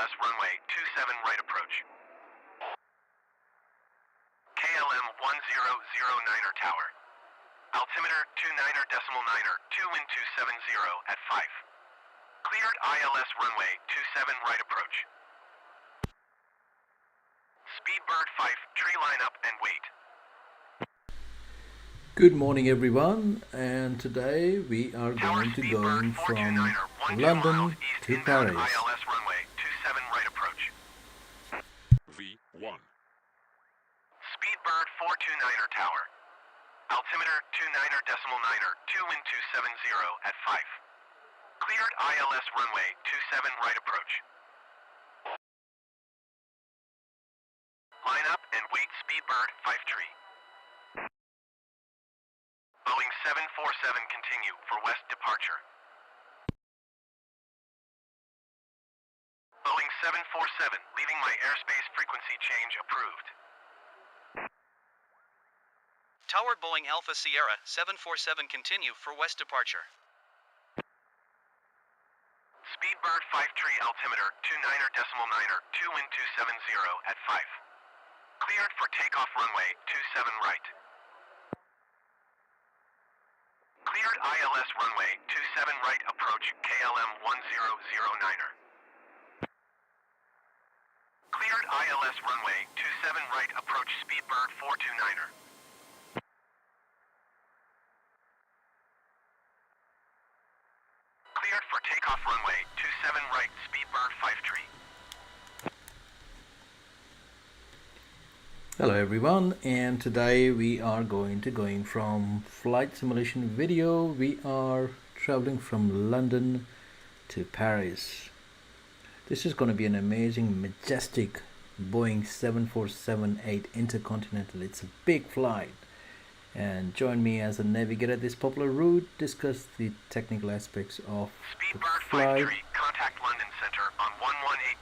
ILS runway 27 right approach. KLM 1009er tower. Altimeter 29er.9er, 2 wind 270 at 5. Cleared ILS runway 27 right approach. Speedbird 5, tree line up and wait. Good morning everyone, and today we are going to go from London to Paris. ILS runway 27 right approach. V1. Speedbird 429er tower. Altimeter 29er.9er, 2 wind 270 at 5. Cleared ILS runway 27 right approach. Line up and wait Speedbird 5 tree. Boeing 747 continue for west departure. Boeing 747 leaving my airspace frequency change approved. Tower Boeing Alpha Sierra 747 continue for west departure. Speedbird 5 tree altimeter 29er.9er, 2 wind 270 at 5. Cleared for takeoff runway 27 right. Cleared ILS runway 27 right approach KLM 1009er. Cleared ILS runway 27 right approach Speedbird 429er. Cleared for takeoff runway 27 right Speedbird 5 tree. Hello everyone, and today we are going from flight simulation video. We are traveling from London to Paris. This is going to be an amazing, majestic Boeing 747-8 Intercontinental. It's a big flight, and join me as a navigator this popular route, discuss the technical aspects of the flight. Contact London Center on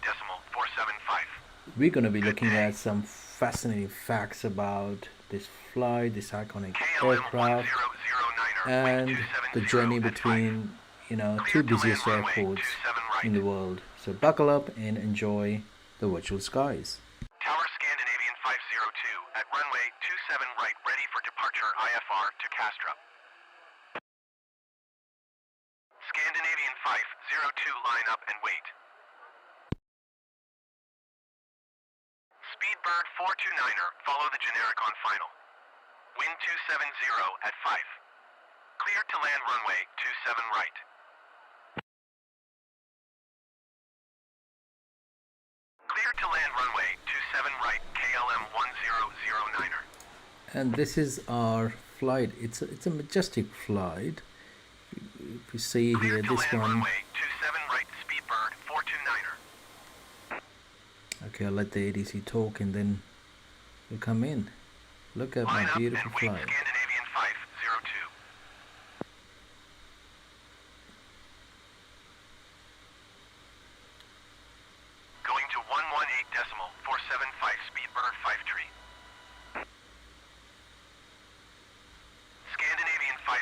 118.475. We're going to be looking at some fascinating facts about this flight, this iconic aircraft, and the journey between, two busiest airports in the world. So buckle up and enjoy the virtual skies. Tower Scandinavian 502 at runway 27 right, ready for departure IFR to Kastrup. Scandinavian 502 line up and wait. Speedbird 429er, follow the generic on final. Wind 270 at 5. Cleared to land runway 27 right. Cleared to land runway 27 right, KLM 1009er. And this is our flight. It's a majestic flight. If you see here, Cleared to this land one. runway 27 right, Speedbird 429er. Okay, I'll let the ADC talk and then we'll come in. Look at my Line up beautiful and wait flight. Scandinavian 502. Going to 118.475 Speedbird 5 tree. Scandinavian 502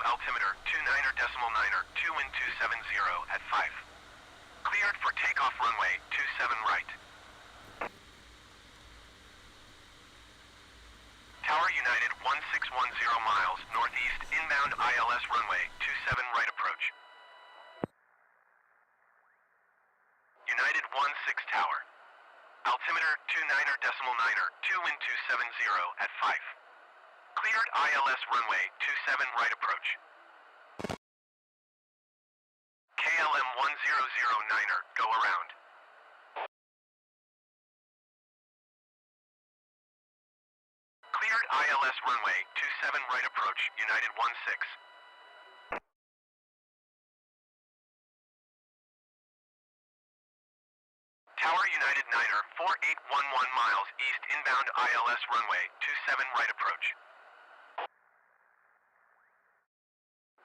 altimeter 29er.9er, 2 wind 270 at 5. Cleared for takeoff runway 27 right. Tower United 1610 miles northeast inbound ILS runway 27 right approach. United 16 tower. Altimeter 29er.9er, 2 wind 270 at 5. Cleared ILS runway 27 right approach. KLM 1009er, go around. Cleared ILS runway 27 right approach, United 16. Tower United 9er, 4811 miles east inbound ILS runway 27 right approach.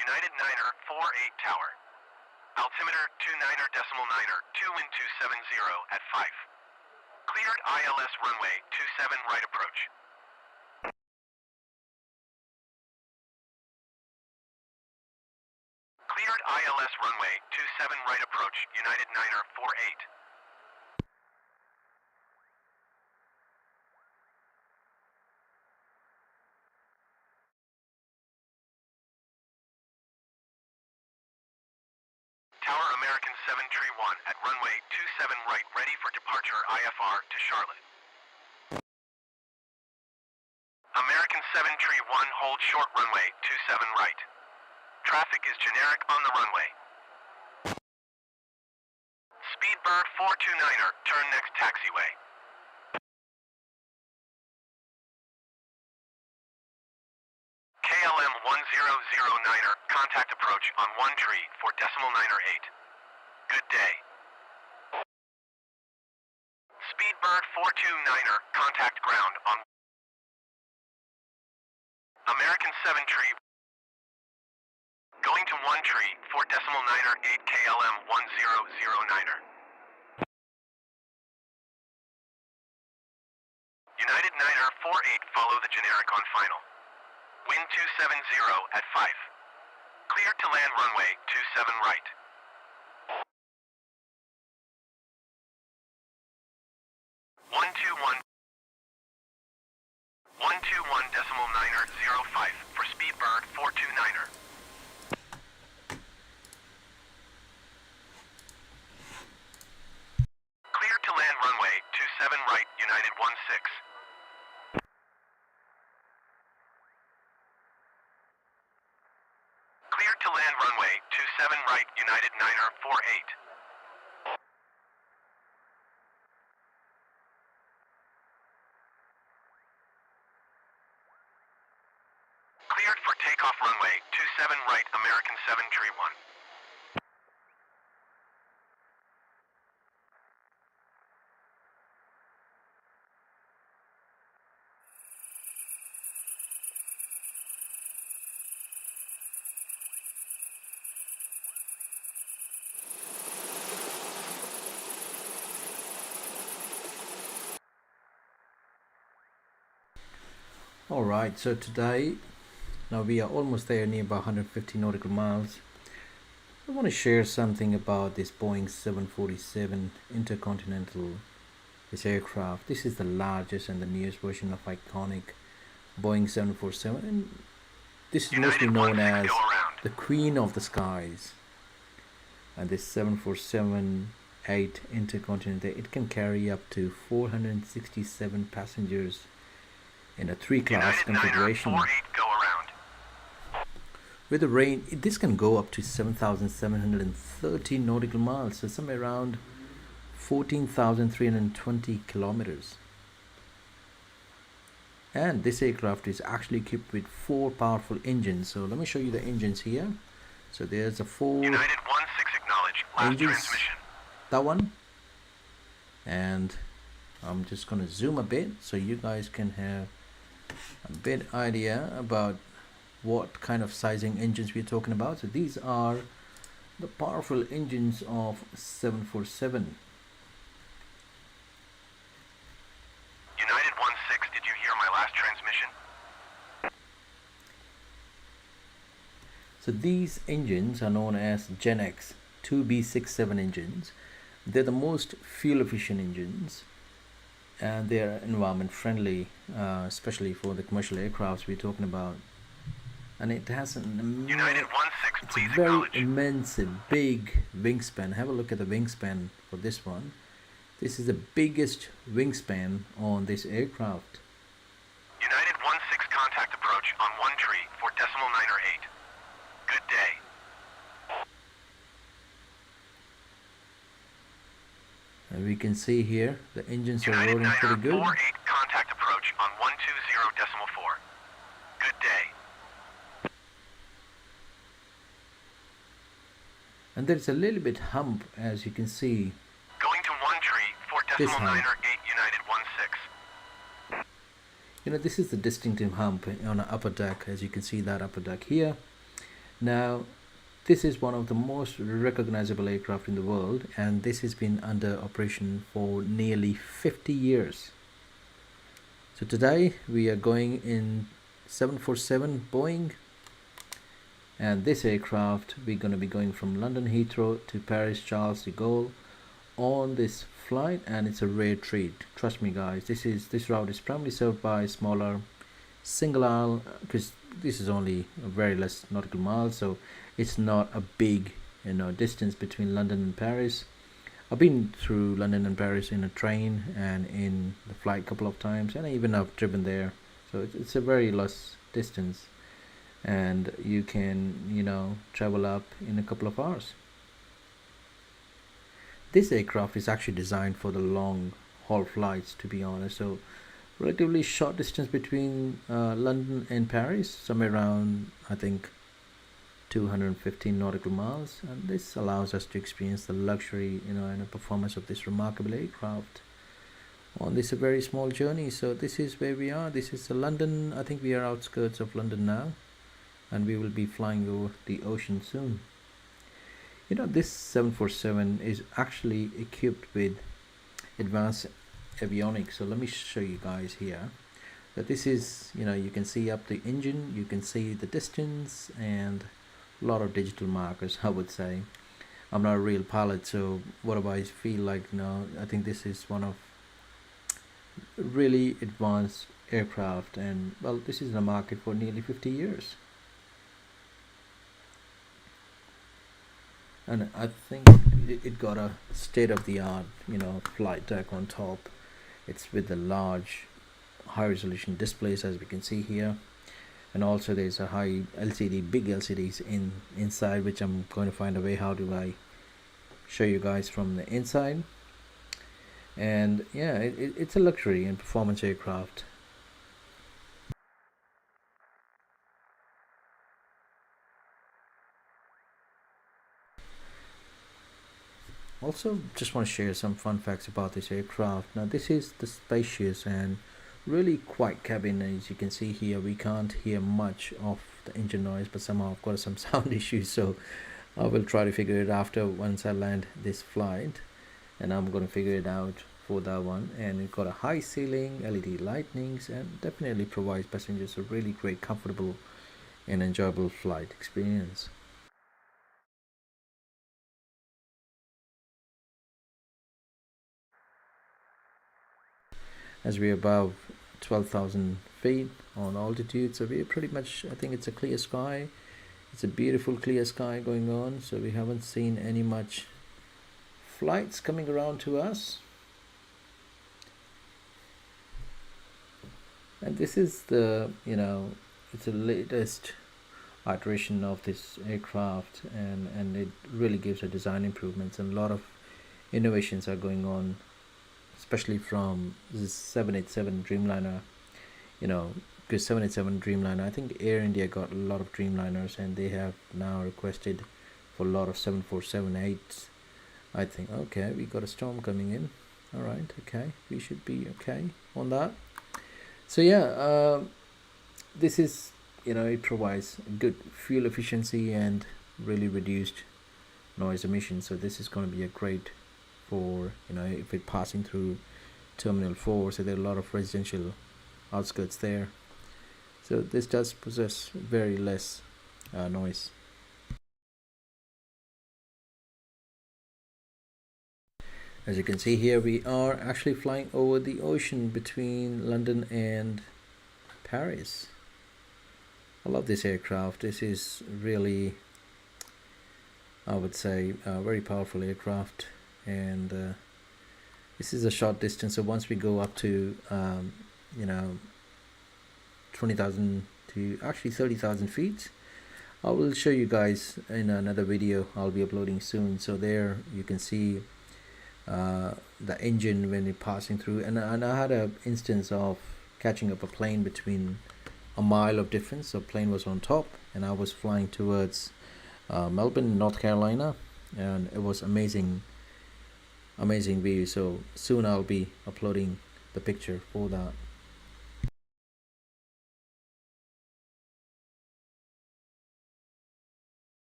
United 9er, 48 tower. Altimeter 29er.9er, 2 wind 270 at 5. Cleared ILS runway 27 right approach. Cleared ILS runway 27 right approach, United 9er 48. American 731 at runway 27 right, ready for departure IFR to Charlotte. American 731, hold short runway 27 right. Traffic is generic on the runway. Speedbird 429er, turn next taxiway. KLM 1009er, contact approach on 1 tree for decimal 9er 8. Good day. Speedbird 429er, contact ground on American 7 tree. Going to 1 tree for decimal 9er 8 KLM 1009er. United 9er 48, follow the generic on final. Wind 270 at 5. Cleared to land runway 27 right. One two one decimal 9er 05 for Speedbird 429er. Cleared to land runway 27 right, United 16. Cleared to land runway 27 right, United 9er 48. Cleared for takeoff runway 27 right, American 731. Alright, so today, now we are almost there, near about 150 nautical miles. I want to share something about this Boeing 747 Intercontinental, this aircraft. This is the largest and the newest version of iconic Boeing 747, and this is mostly known as the Queen of the Skies. And this 747-8 Intercontinental, it can carry up to 467 passengers in a 3-class configuration. With a range, this can go up to 7,730 nautical miles, so somewhere around 14,320 kilometers. And this aircraft is actually equipped with 4 powerful engines. So let me show you the engines here. So there's a 4 United 16, acknowledge. Last engines, transmission. that one. And I'm just going to zoom a bit so you guys can have a bit idea about what kind of sizing engines we're talking about. So these are the powerful engines of 747. United 16, did you hear my last transmission? So these engines are known as Gen X 2B67 engines. They're the most fuel efficient engines, and they are environment friendly, especially for the commercial aircrafts we're talking about. And it has an United 16, it's please a very acknowledge. immense, big wingspan. Have a look at the wingspan for this one. This is the biggest wingspan on this aircraft. United 16, contact approach on 1 tree for decimal 9er 8. Good day. And we can see here the engines are United roaring pretty 9er good. 48, contact approach on 120 decimal 4. Good day. And there's a little bit hump, as you can see. Going to 1 tree for This decimal hump. 9er 8, United 16. You know, this is the distinctive hump on an upper deck, as you can see that upper deck here. Now, this is one of the most recognizable aircraft in the world, and this has been under operation for nearly 50 years. So today we are going in 747 Boeing, and this aircraft we're going to be going from London Heathrow to Paris Charles de Gaulle on this flight, and it's a rare treat. Trust me guys, this route is primarily served by smaller single aisle, because this is only a very less nautical miles, so it's not a big distance between London and Paris. I've been through London and Paris in a train and in the flight a couple of times, and even I've driven there. So it's a very less distance, and you can travel up in a couple of hours. This aircraft is actually designed for the long haul flights, to be honest. So relatively short distance between London and Paris, somewhere around, I think, 215 nautical miles, and this allows us to experience the luxury and the performance of this remarkable aircraft on this very small journey. So this is where we are. This is London. I think we are outskirts of London now, and we will be flying over the ocean soon. This 747 is actually equipped with advanced avionics. So let me show you guys here that this is, you can see up the engine, you can see the distance, and a lot of digital markers. I would say I'm not a real pilot, so what do I feel like? I think this is one of really advanced aircraft, and well, this is in the market for nearly 50 years. And I think it got a state-of-the-art flight deck on top. It's with the large high resolution displays, as we can see here, and also there's a big LCDs inside, which I'm going to find a way how do I show you guys from the inside. And yeah, it's a luxury and performance aircraft. Also, just want to share some fun facts about this aircraft. Now, this is the spacious and really quiet cabin. As you can see here, we can't hear much of the engine noise, but somehow I've got some sound issues, so I will try to figure it after once I land this flight, and I'm going to figure it out for that one. And it got a high ceiling, LED lightnings, and definitely provides passengers a really great, comfortable and enjoyable flight experience. As we're above 12,000 feet on altitude, so we're pretty much, I think it's a clear sky. It's a beautiful clear sky going on, so we haven't seen any much flights coming around to us. And this is the it's the latest iteration of this aircraft, and it really gives a design improvements, and a lot of innovations are going on, especially from the 787 Dreamliner. Because 787 Dreamliner, I think Air India got a lot of Dreamliners, and they have now requested for a lot of 747-8s. I think, okay, we got a storm coming in. All right, okay, we should be okay on that. So yeah, this is, it provides good fuel efficiency and really reduced noise emissions. So this is going to be a great for, if it's passing through Terminal 4, so there are a lot of residential outskirts there. So this does possess very less noise. As you can see here, we are actually flying over the ocean between London and Paris. I love this aircraft. This is really, I would say, a very powerful aircraft, and this is a short distance. So once we go up to 20,000 to actually 30,000 feet, I will show you guys in another video I'll be uploading soon. So there you can see the engine when it passing through, and I had an instance of catching up a plane between a mile of difference. So plane was on top, and I was flying towards Melbourne, North Carolina, and it was amazing view. So soon I'll be uploading the picture for that.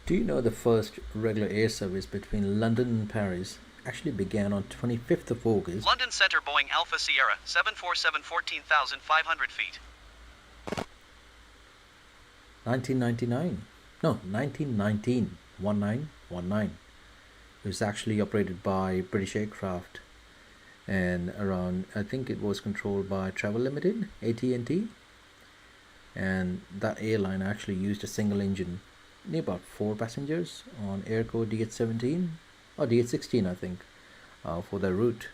Do you know the first regular air service between London and Paris actually began on 25th of August. London Center Boeing Alpha Sierra 747 14,500 feet. 1999. No, 1919. 1919. It was actually operated by British Aircraft, and around, I think it was controlled by Travel Limited, AT&T. and that airline actually used a single engine, near about 4 passengers on air code DH17 or DH16 I think, for their route.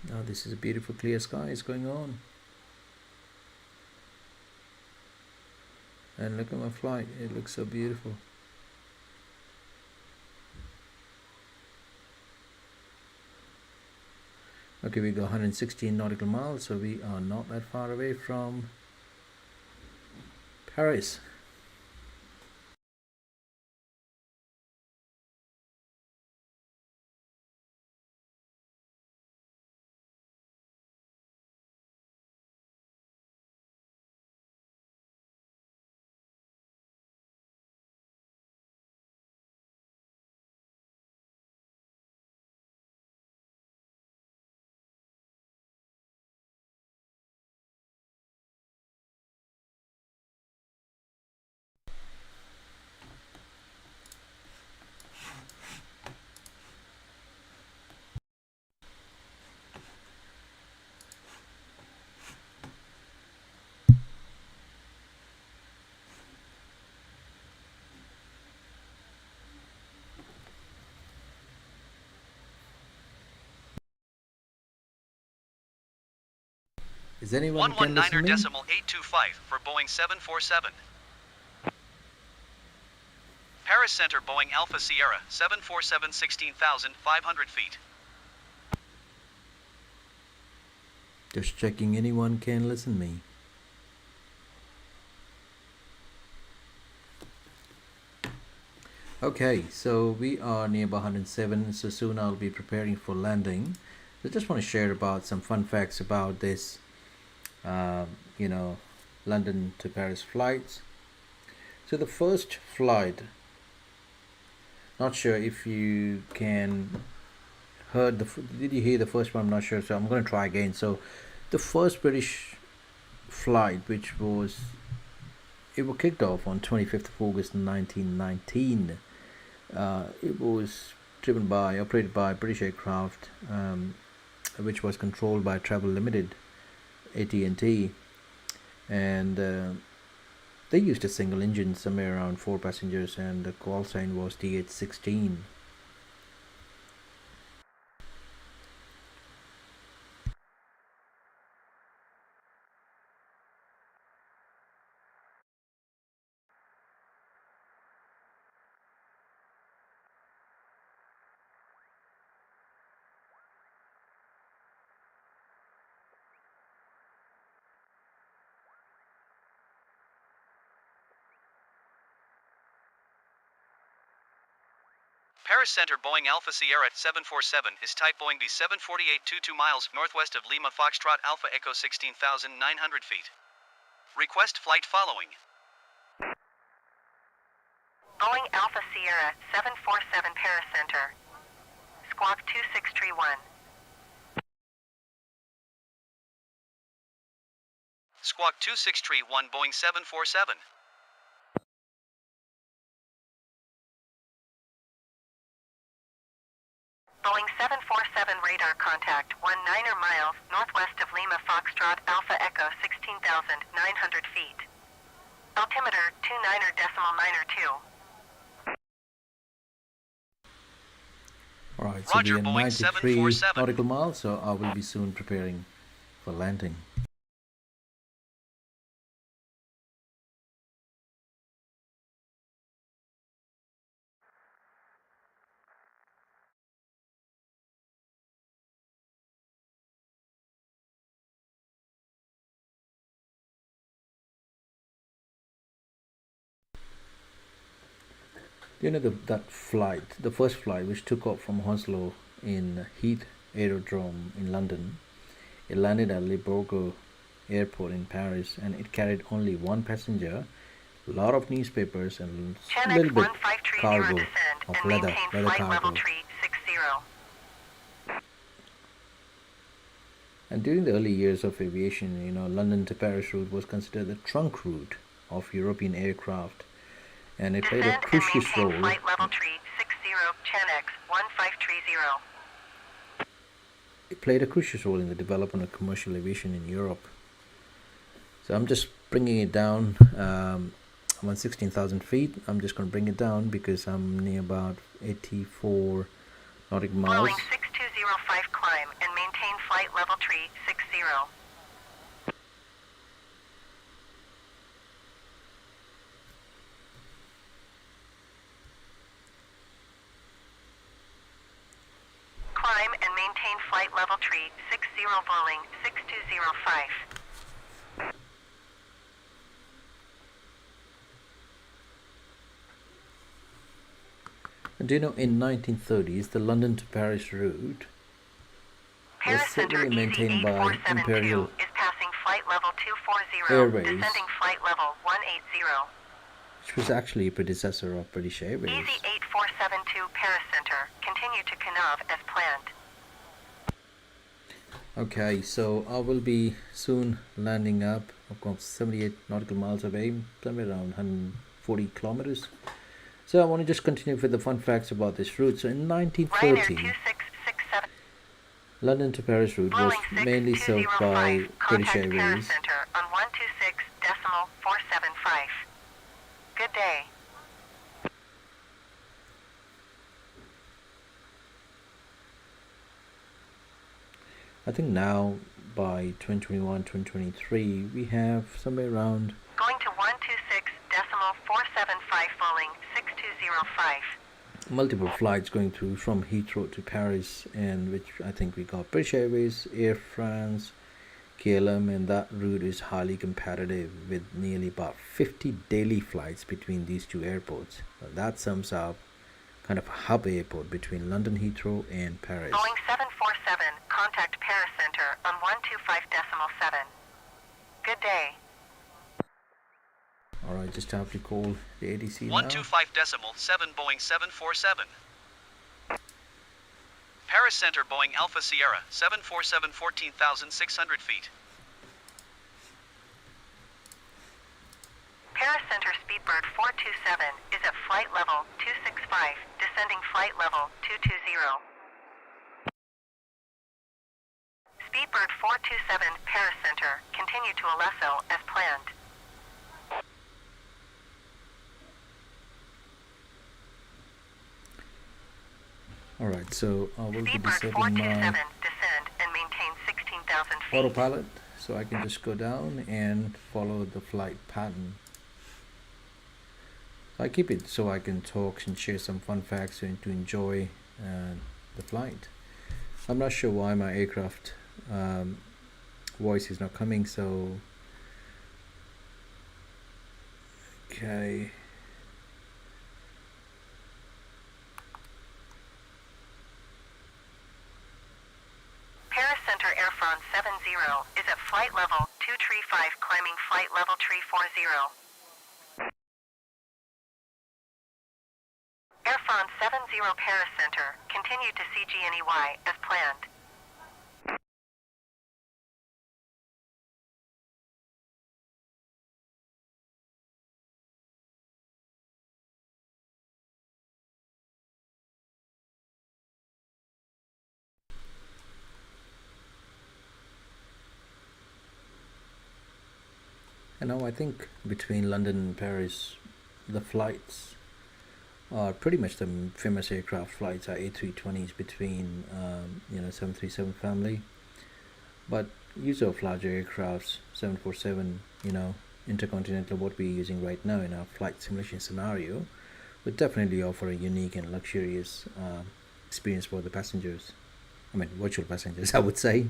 Now this is a beautiful clear skies going on. And look at my flight, it looks so beautiful. Okay, we got 116 nautical miles, so we are not that far away from Paris. Is anyone can listen to me? 119.825 for Boeing 747. Paris Center Boeing Alpha Sierra 747 16,500 feet. Just checking anyone can listen to me. Okay, so we are near 107, so soon I'll be preparing for landing. I just want to share about some fun facts about this London to Paris flights. So the first flight, not sure if you can heard did you hear the first one? I'm not sure, so I'm going to try again. So the first British flight, which was kicked off on 25th of August 1919. It was operated by British Aircraft, which was controlled by Travel Limited, AT&T, and they used a single engine, somewhere around 4 passengers, and the call sign was DH16. Paris Center Boeing Alpha Sierra 747 is type Boeing B748 22 miles northwest of Lima Foxtrot Alpha Echo 16,900 feet. Request flight following. Boeing Alpha Sierra 747 Paris Center. Squawk 2631. Squawk 2631 Boeing 747. Boeing 747 radar contact 19 miles northwest of Lima Foxtrot Alpha Echo 16,900 feet. Altimeter 29.92. Alright, so Roger, we are Boeing 93 747. nautical miles, so I will be soon preparing for landing. The first flight which took off from Oslo in Heath Aerodrome in London, it landed at Le Bourget Airport in Paris, and it carried only 1 passenger, a lot of newspapers, and a little bit cargo of leather cargo. And during the early years of aviation, London to Paris route was considered the trunk route of European aircraft, and it played a Descend and crucial maintain role. flight level tree 60 Chanex 1530. It played a crucial role in the development of commercial aviation in Europe. So I'm just bringing it down. I'm on 16,000 feet. I'm just going to bring it down because I'm near about 84 nautical miles. Following 6205 climb and maintain flight level tree 60. Climb and maintain flight level tree 60 Bowling 6205. And do you know, in 1930s, the London to Paris route Paris was Center certainly maintained by 8472 Imperial is passing flight level 240, Airways, descending flight level 180. which was actually a predecessor of British Airways. Easy 8472 Paris Center, continue to Canov as planned. Okay, so I will be soon landing up. I've got 78 nautical miles away, somewhere around 140 kilometers. So I want to just continue with the fun facts about this route. So in Ryanair 1930, 2667, London to Paris route was Boeing mainly served by 6205, British contact Paris Airways. Center on 126.475. Good day. I think now by 2021, 2023, we have somewhere around Going to 126.475 Boeing 6205. multiple flights going through from Heathrow to Paris, and which I think we got British Airways, Air France, KLM, and that route is highly competitive with nearly about 50 daily flights between these two airports. That sums up kind of a hub airport between London Heathrow and Paris. Boeing 747, contact Paris Center on 125.7. Good day. Alright, just have to call the ADC now. 125.7 Boeing 747. Paris Center Boeing Alpha Sierra 747 14,600 feet. Paris Center Speedbird 427 is at flight level 265, descending flight level 220. Speedbird 427 Paris Center, continue to Alesso as planned. Alright, so I will be Speedbird disabling 427, my descend and maintain 16,000 feet. autopilot so I can just go down and follow the flight pattern. I keep it so I can talk and share some fun facts and to enjoy the flight. I'm not sure why my aircraft voice is not coming, so okay. Paris Center Air France 70 is at flight level 235, climbing flight level 340. Air France 70 Paris Center, continue to CGNEY as planned. And now I think between London and Paris, the flights are pretty much the famous aircraft flights are A320s between 737 family, but use of larger aircrafts, 747, intercontinental, what we're using right now in our flight simulation scenario, would definitely offer a unique and luxurious experience for the passengers. I mean, virtual passengers, I would say.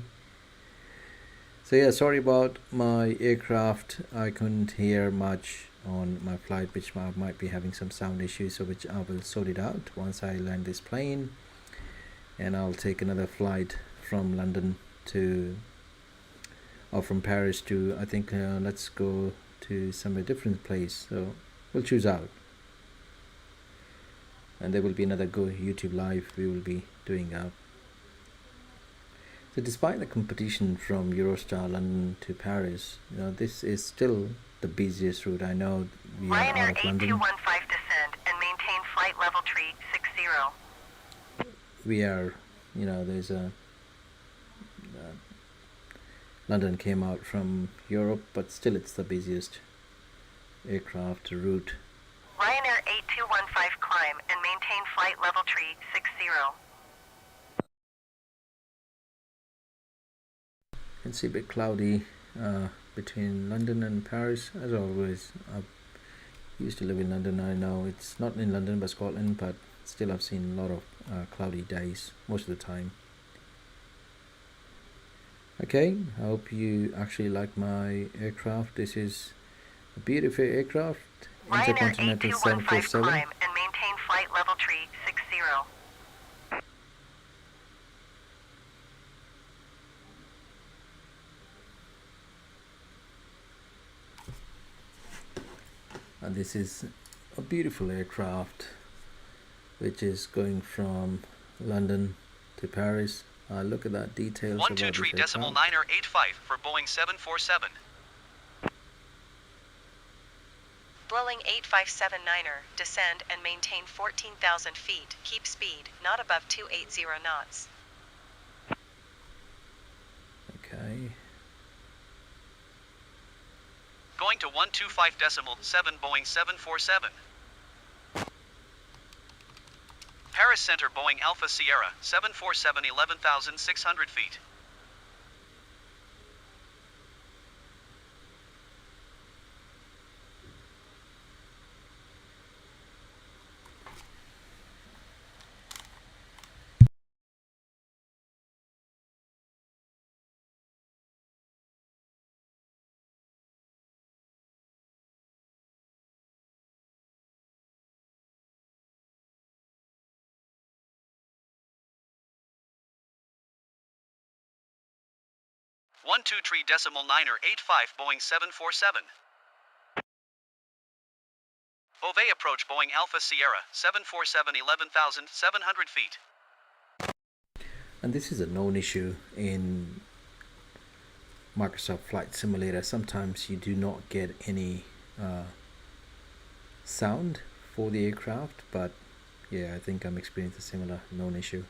So yeah, sorry about my aircraft. I couldn't hear much on my flight, which I might be having some sound issues, so which I will sort it out once I land this plane, and I'll take another flight from London to, or from Paris to, I think let's go to somewhere different place, so we'll choose out, and there will be another Go YouTube live we will be doing out. So despite the competition from Eurostar London to Paris, this is still the busiest route. I know we are out Ryanair of London. 8215 descend and maintain flight level tree 60. We are, there's London came out from Europe, but still it's the busiest aircraft route. Ryanair 8215 climb and maintain flight level tree 60. You can see a bit cloudy between London and Paris, as always. I used to live in London. I know it's not in London but Scotland, but still I've seen a lot of cloudy days most of the time. Okay, I hope you actually like my aircraft. This is a beautiful aircraft, Ryanair Intercontinental 8215 747. climb and maintain flight level tree 60. And this is a beautiful aircraft which is going from London to Paris. Look at that details about this 123.985 for Boeing 747. Dwelling 8579er, descend and maintain 14,000 feet. Keep speed, not above 280 knots. Okay. Going to 125.7 Boeing 747. Paris Center Boeing Alpha Sierra 747 11,600 feet. One two three decimal 985 Boeing 747. Beauvais approach Boeing Alpha Sierra 747 11,700 feet. And this is a known issue in Microsoft Flight Simulator. Sometimes you do not get any sound for the aircraft, but yeah, I think I'm experiencing a similar known issue.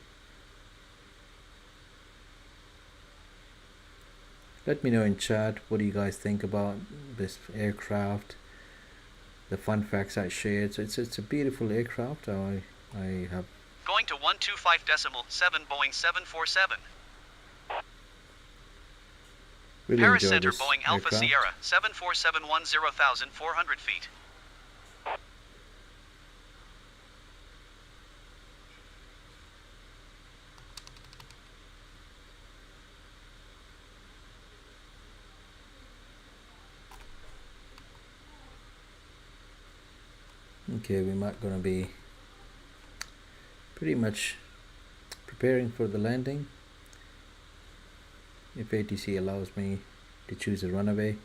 Let me know in chat, what do you guys think about this aircraft, the fun facts I shared. So it's a beautiful aircraft. I have Going to 125.7 Boeing 747. really Paris enjoyed Center this Boeing Alpha aircraft. Sierra 747 10,400 feet. Okay, we might gonna be pretty much preparing for the landing, if ATC allows me to choose a runway.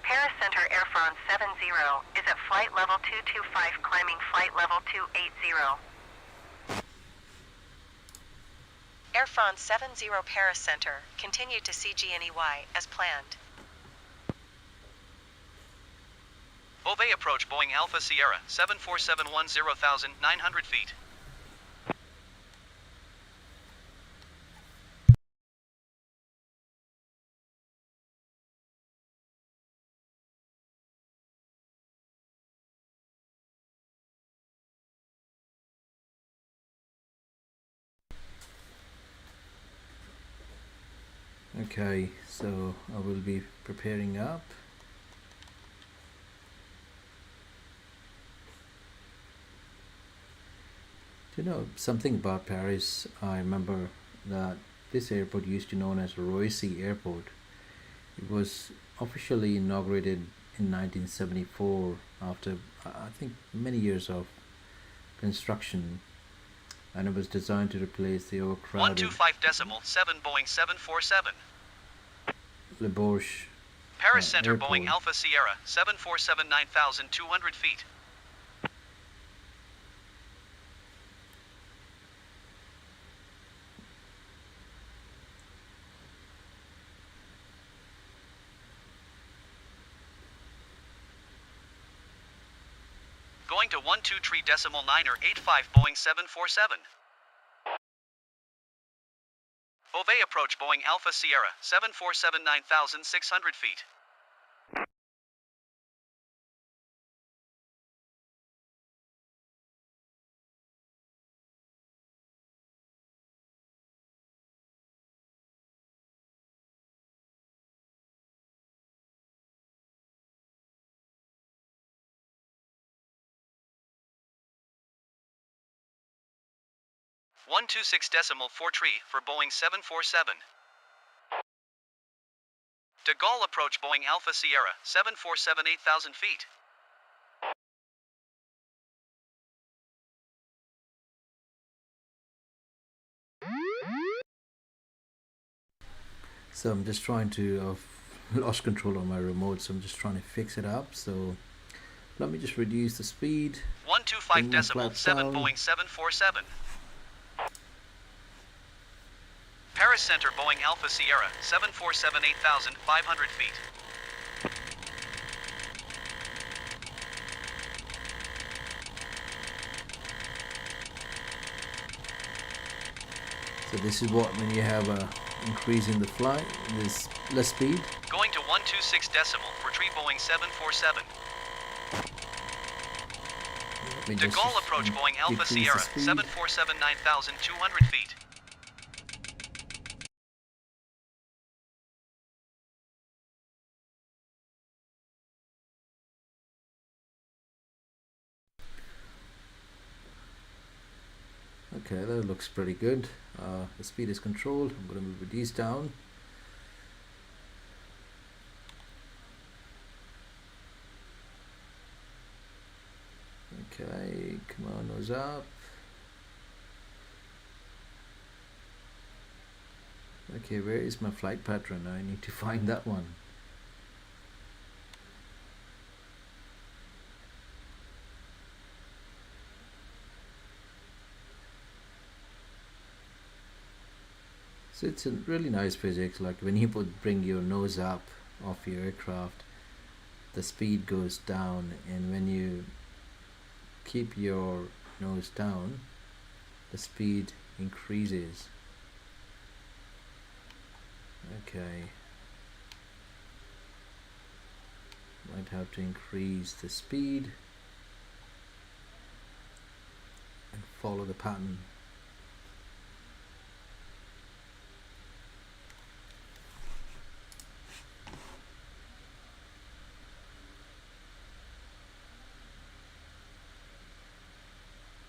Paris Center Air France 70 is at flight level 225, climbing flight level 280. Air France 70 Paris Center, continue to CGNEY as planned. Beauvais approach Boeing Alpha Sierra 747 10,900 feet. Okay, so I will be preparing up. You know something about Paris? I remember that this airport used to be known as Roissy Airport. It was officially inaugurated in 1974 after I think many years of construction, and it was designed to replace the overcrowded 125.7 Boeing 747. Le Bourge Paris Center airport. Boeing Alpha Sierra 747 9,200 feet. to 123.985 Boeing 747. Beauvais approach Boeing Alpha Sierra 747 9,600 feet. One 26.43 for Boeing 747. De Gaulle approach Boeing Alpha Sierra 747 8,000 feet. So I'm just trying to lost control on my remote, so I'm just trying to fix it up. So let me just reduce the speed. 125.7 Boeing 747. Paris Center Boeing Alpha Sierra 747 8,500 feet. So this is what when you have a increase in the flight, there's less speed. Going to 126 decimal for tree Boeing 747. De Gaulle approach Boeing Alpha Sierra 747 9,200 feet. Okay, that looks pretty good. The speed is controlled. I'm going to move these down. Okay, come on, nose up. Okay, where is my flight pattern? I need to find that one. So it's a really nice physics, like when you bring your nose up off your aircraft, the speed goes down, and when you keep your nose down, the speed increases. Okay, might have to increase the speed and follow the pattern.